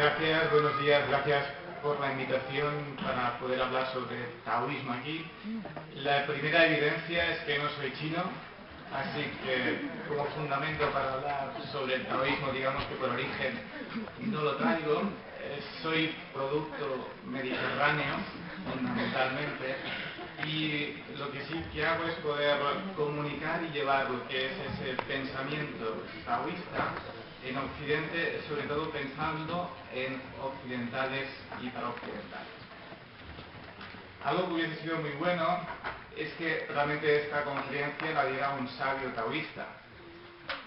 Gracias, buenos días, gracias por la invitación para poder hablar sobre taoísmo aquí. La primera evidencia es que no soy chino, así que como fundamento para hablar sobre el taoísmo, digamos que por origen no lo traigo. Soy producto mediterráneo, fundamentalmente, y lo que sí que hago es poder comunicar y llevar lo que es ese pensamiento taoísta en Occidente, sobre todo pensando en occidentales y para occidentales. Algo que hubiese sido muy bueno es que realmente esta conferencia la diera un sabio taoísta,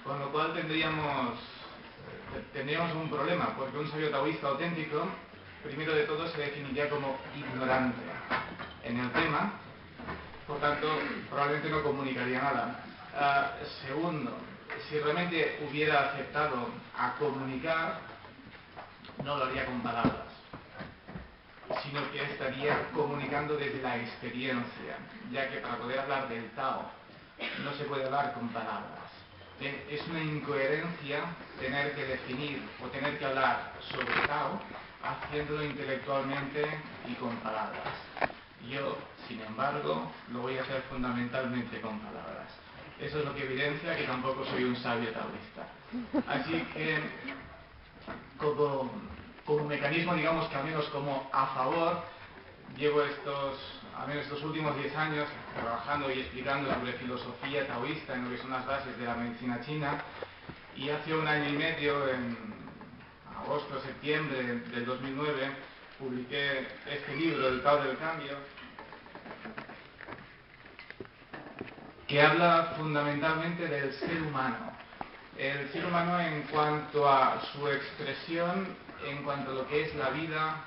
con lo cual tendríamos un problema, porque un sabio taoísta auténtico, primero de todo, se definiría como ignorante en el tema, por tanto, probablemente no comunicaría nada. Segundo, si realmente hubiera aceptado a comunicar, no lo haría con palabras, sino que estaría comunicando desde la experiencia, ya que para poder hablar del Tao no se puede hablar con palabras. Es una incoherencia tener que definir o tener que hablar sobre Tao haciéndolo intelectualmente y con palabras. Yo, sin embargo, lo voy a hacer fundamentalmente con palabras. Eso es lo que evidencia que tampoco soy un sabio taoísta. Así que, como mecanismo, digamos que al menos como a favor, llevo al menos estos últimos 10 años trabajando y explicando sobre filosofía taoísta en lo que son las bases de la medicina china, y hace un año y medio, en agosto, septiembre del 2009, publiqué este libro, El Tao del Cambio, que habla fundamentalmente del ser humano. El ser humano en cuanto a su expresión, en cuanto a lo que es la vida,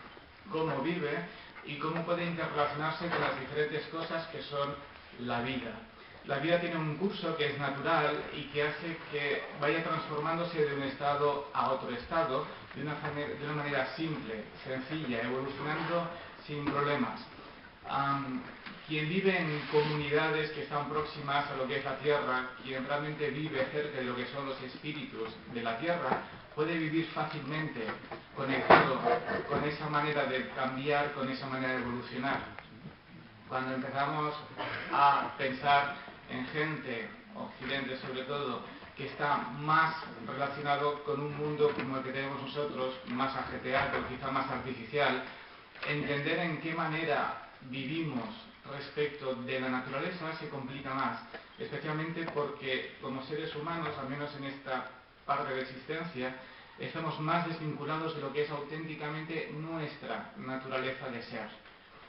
cómo vive y cómo puede interrelacionarse con las diferentes cosas que son la vida. La vida tiene un curso que es natural y que hace que vaya transformándose de un estado a otro estado de una manera simple, sencilla, evolucionando sin problemas. Quien vive en comunidades que están próximas a lo que es la Tierra, quien realmente vive cerca de lo que son los espíritus de la Tierra, puede vivir fácilmente conectado con esa manera de cambiar, con esa manera de evolucionar. Cuando empezamos a pensar en gente, Occidente sobre todo, que está más relacionado con un mundo como el que tenemos nosotros, más ajetreado, quizá más artificial, entender en qué manera vivimos respecto de la naturaleza se complica más, especialmente porque como seres humanos, al menos en esta parte de existencia, estamos más desvinculados de lo que es auténticamente nuestra naturaleza de ser.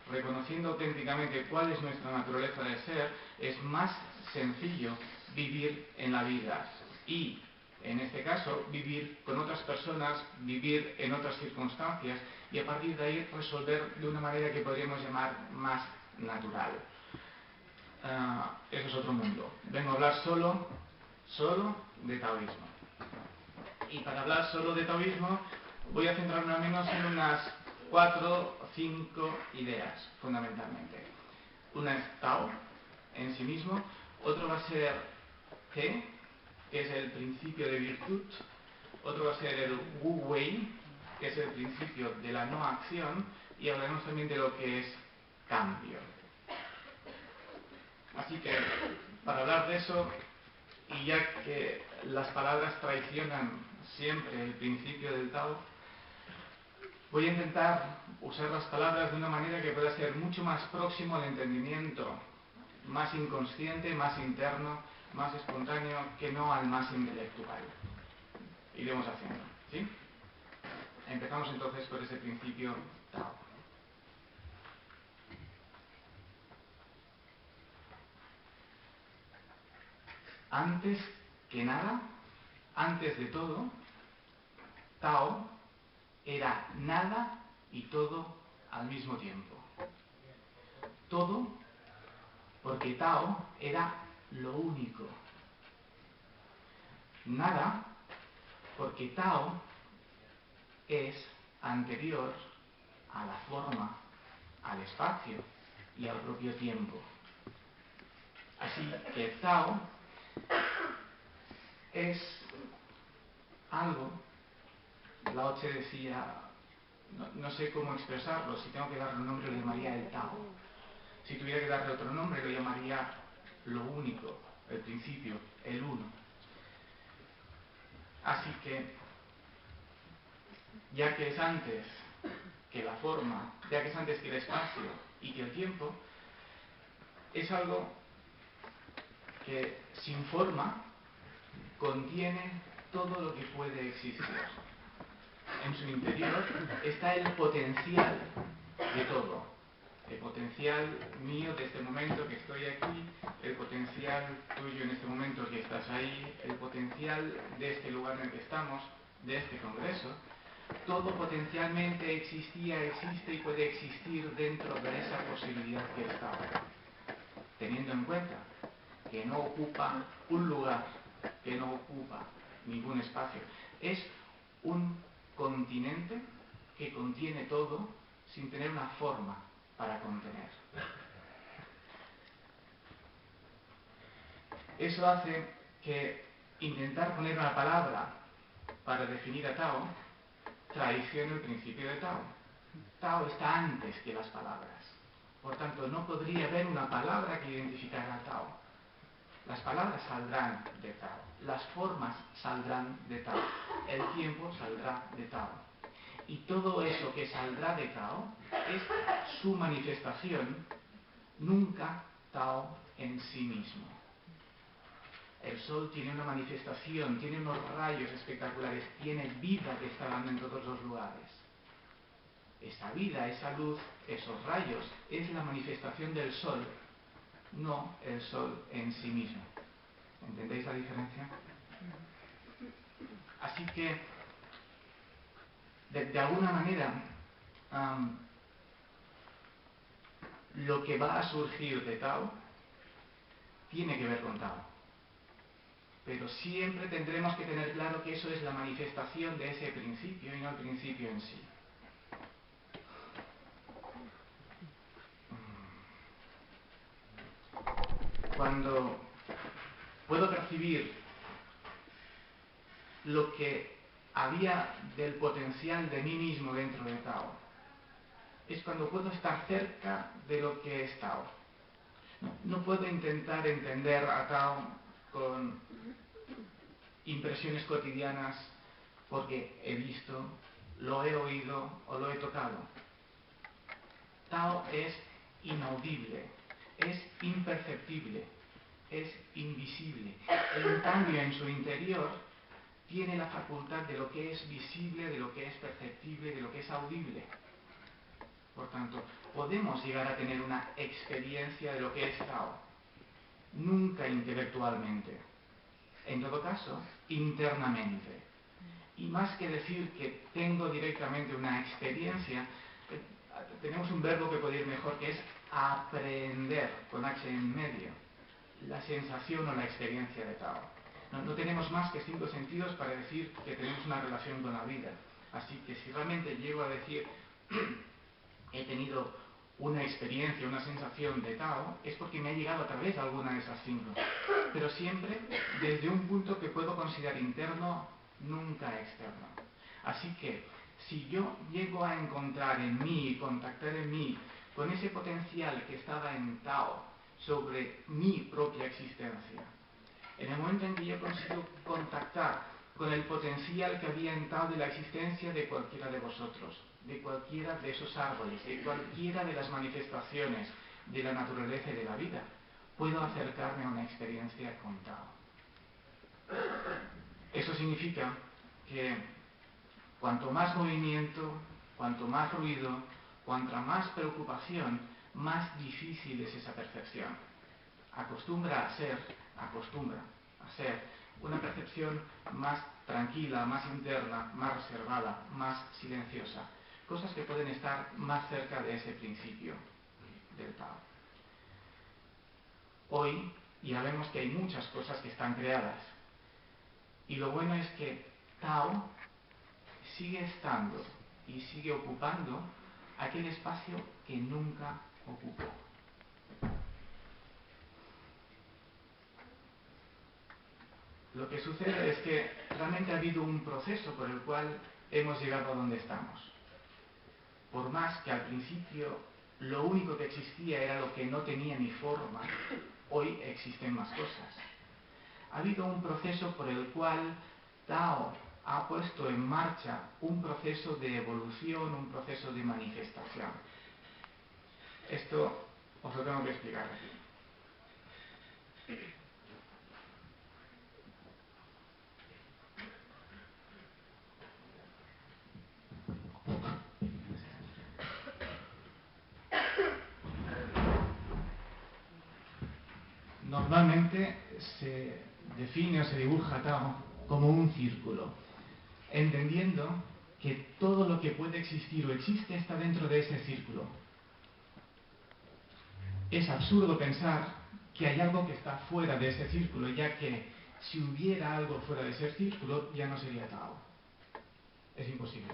Reconociendo auténticamente cuál es nuestra naturaleza de ser, es más sencillo vivir en la vida y, en este caso, vivir con otras personas, vivir en otras circunstancias y a partir de ahí resolver de una manera que podríamos llamar más natural. Eso es otro mundo. Vengo a hablar solo de taoísmo. Y para hablar solo de taoísmo voy a centrarme al menos en unas 4 o 5 ideas, fundamentalmente. Una es Tao, en sí mismo. Otro va a ser Te, que es el principio de virtud. Otro va a ser el Wu Wei, que es el principio de la no acción. Y hablaremos también de lo que es cambio. Así que, para hablar de eso, y ya que las palabras traicionan siempre el principio del Tao, voy a intentar usar las palabras de una manera que pueda ser mucho más próximo al entendimiento, más inconsciente, más interno, más espontáneo, que no al más intelectual. Iremos haciendo, ¿sí? Empezamos entonces por ese principio Tao. Antes que nada, antes de todo, Tao era nada y todo al mismo tiempo. Todo porque Tao era lo único. Nada porque Tao es anterior a la forma, al espacio y al propio tiempo. Así que Tao es algo, Lao Tse decía, no sé cómo expresarlo. Si tengo que darle un nombre, lo llamaría el Tao. Si tuviera que darle otro nombre, lo llamaría lo único, el principio, el uno. Así que, ya que es antes que la forma, ya que es antes que el espacio y que el tiempo, es algo que sin forma contiene todo lo que puede existir. En su interior está el potencial de todo. El potencial mío de este momento que estoy aquí, el potencial tuyo en este momento que estás ahí, el potencial de este lugar en el que estamos, de este congreso. Todo potencialmente existía, existe y puede existir dentro de esa posibilidad que está ahora. Teniendo en cuenta que no ocupa un lugar, que no ocupa ningún espacio. Es un continente que contiene todo sin tener una forma para contener. Eso hace que intentar poner una palabra para definir a Tao traicione el principio de Tao. Tao está antes que las palabras. Por tanto, no podría haber una palabra que identificara a Tao. Las palabras saldrán de Tao, las formas saldrán de Tao, el tiempo saldrá de Tao. Y todo eso que saldrá de Tao es su manifestación, nunca Tao en sí mismo. El sol tiene una manifestación, tiene unos rayos espectaculares, tiene vida que está dando en todos los lugares. Esa vida, esa luz, esos rayos, es la manifestación del sol, no el sol en sí mismo. ¿Entendéis la diferencia? Así que, de alguna manera, lo que va a surgir de Tao tiene que ver con Tao. Pero siempre tendremos que tener claro que eso es la manifestación de ese principio y no el principio en sí. Cuando puedo percibir lo que había del potencial de mí mismo dentro de Tao, es cuando puedo estar cerca de lo que es Tao. No puedo intentar entender a Tao con impresiones cotidianas porque he visto, lo he oído o lo he tocado. Tao es inaudible, es imperceptible, es invisible. En cambio, en su interior tiene la facultad de lo que es visible, de lo que es perceptible, de lo que es audible. Por tanto, podemos llegar a tener una experiencia de lo que es Tao, nunca intelectualmente, en todo caso, internamente. Y más que decir que tengo directamente una experiencia, tenemos un verbo que puede ir mejor, que es aprender, con H en medio, la sensación o la experiencia de Tao. No tenemos más que 5 sentidos para decir que tenemos una relación con la vida. Así que si realmente llego a decir he tenido una experiencia, una sensación de Tao, es porque me ha llegado a través de alguna de esas 5. Pero siempre desde un punto que puedo considerar interno, nunca externo. Así que si yo llego a encontrar en mí y contactar en mí con ese potencial que estaba en Tao sobre mi propia existencia, en el momento en que yo consigo contactar con el potencial que había en Tao de la existencia de cualquiera de vosotros, de cualquiera de esos árboles, de cualquiera de las manifestaciones de la naturaleza y de la vida, puedo acercarme a una experiencia con Tao. Eso significa que cuanto más movimiento, cuanto más ruido, cuanta más preocupación, más difícil es esa percepción. Acostumbra a ser una percepción más tranquila, más interna, más reservada, más silenciosa. Cosas que pueden estar más cerca de ese principio del Tao. Hoy ya vemos que hay muchas cosas que están creadas. Y lo bueno es que Tao sigue estando y sigue ocupando aquel espacio que nunca ocupó. Lo que sucede es que realmente ha habido un proceso por el cual hemos llegado a donde estamos. por más que al principio lo único que existía era lo que no tenía ni forma, hoy existen más cosas. Ha habido un proceso por el cual Tao ha puesto en marcha un proceso de evolución, un proceso de manifestación. Esto os lo tengo que explicar aquí. Normalmente se define o se dibuja Tao como un círculo, entendiendo que todo lo que puede existir o existe está dentro de ese círculo. Es absurdo pensar que hay algo que está fuera de ese círculo, ya que si hubiera algo fuera de ese círculo ya no sería Tao. Es imposible.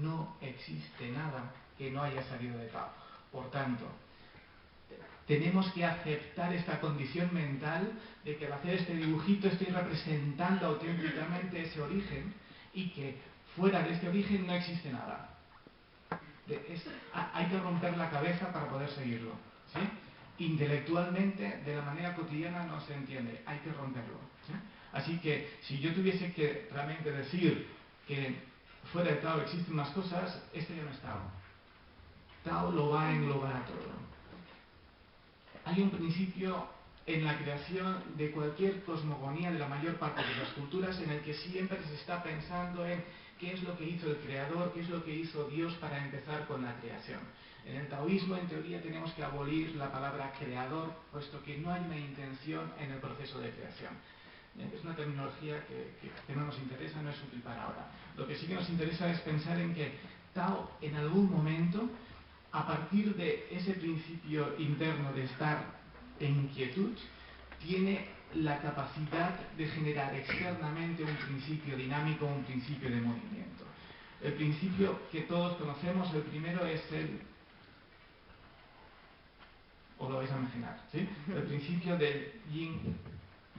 No existe nada que no haya salido de Tao. Por tanto, tenemos que aceptar esta condición mental de que al hacer este dibujito estoy representando auténticamente ese origen y que fuera de este origen no existe nada. Hay que romper la cabeza para poder seguirlo, ¿sí? Intelectualmente, de la manera cotidiana no se entiende, hay que romperlo, ¿sí? Así que si yo tuviese que realmente decir que fuera de Tao existen más cosas, esto ya no es Tao. Tao lo va a englobar a todo. Hay un principio en la creación de cualquier cosmogonía de la mayor parte de las culturas en el que siempre se está pensando en qué es lo que hizo el creador, qué es lo que hizo Dios para empezar con la creación. En el taoísmo, en teoría, tenemos que abolir la palabra creador, puesto que no hay una intención en el proceso de creación. Es una terminología que no nos interesa, no es útil para ahora. Lo que sí que nos interesa es pensar en que Tao, en algún momento, a partir de ese principio interno de estar en inquietud, tiene la capacidad de generar externamente un principio dinámico, un principio de movimiento. El principio que todos conocemos, el primero es el... os lo vais a imaginar, ¿sí? El principio del yin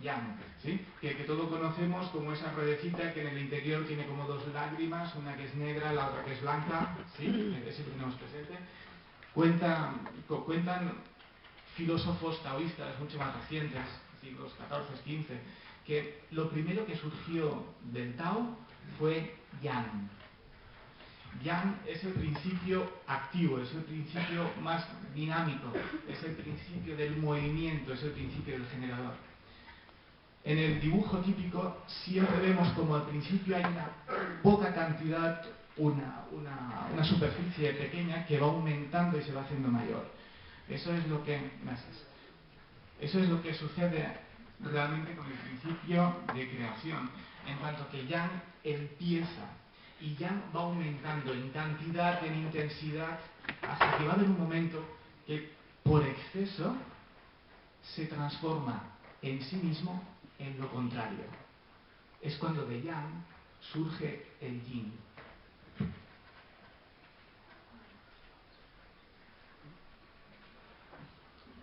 yang, ¿sí? que todos conocemos como esa ruedecita que en el interior tiene como dos lágrimas, una que es negra, la otra que es blanca, ¿sí? Ese lo tenemos presente. Cuentan filósofos taoístas mucho más recientes, siglos XIV, XV, que lo primero que surgió del Tao fue Yang. Yang es el principio activo, es el principio más dinámico, es el principio del movimiento, es el principio del generador. En el dibujo típico siempre vemos como al principio hay una poca cantidad, una superficie pequeña que va aumentando y se va haciendo mayor. Eso es lo que sucede realmente con el principio de creación, en cuanto que Yang empieza y Yang va aumentando en cantidad, en intensidad, hasta que va a haber un momento que por exceso se transforma en sí mismo en lo contrario. Es cuando de Yang surge el Yin.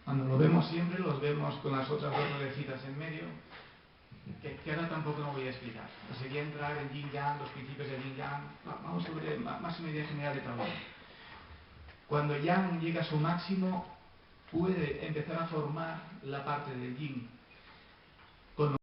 Cuando lo vemos siempre, los vemos con las otras dos ruedecitas en medio, que ahora tampoco no voy a explicar. Sería entrar en Yin Yang, los principios del Yin Yang. Vamos sobre más una idea general de trabajo. Cuando Yang llega a su máximo, puede empezar a formar la parte del Yin.